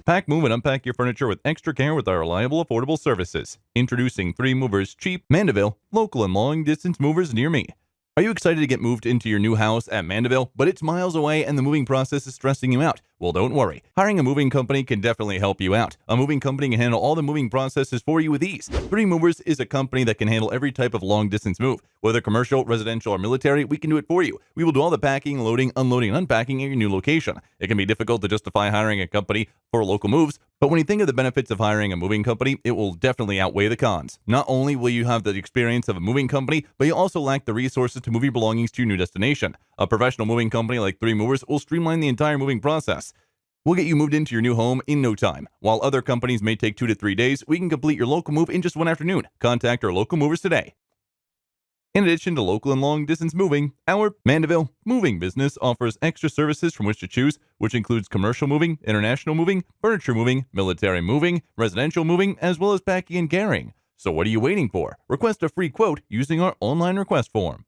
Pack, move, and unpack your furniture with extra care with our reliable, affordable services. Introducing 3 Movers Cheap, Mandeville, local and long-distance movers near me. Are you excited to get moved into your new house at Mandeville, but it's miles away and the moving process is stressing you out? Well, don't worry. Hiring a moving company can definitely help you out. A moving company can handle all the moving processes for you with ease. 3 Movers is a company that can handle every type of long-distance move. Whether commercial, residential, or military, we can do it for you. We will do all the packing, loading, unloading, and unpacking at your new location. It can be difficult to justify hiring a company for local moves, but when you think of the benefits of hiring a moving company, it will definitely outweigh the cons. Not only will you have the experience of a moving company, but you also lack the resources to move your belongings to your new destination. A professional moving company like 3 Movers will streamline the entire moving process. We'll get you moved into your new home in no time. While other companies may take 2 to 3 days, we can complete your local move in just one afternoon. Contact our local movers today. In addition to local and long-distance moving, our Mandeville moving business offers extra services from which to choose, which includes commercial moving, international moving, furniture moving, military moving, residential moving, as well as packing and carrying. So what are you waiting for? Request a free quote using our online request form.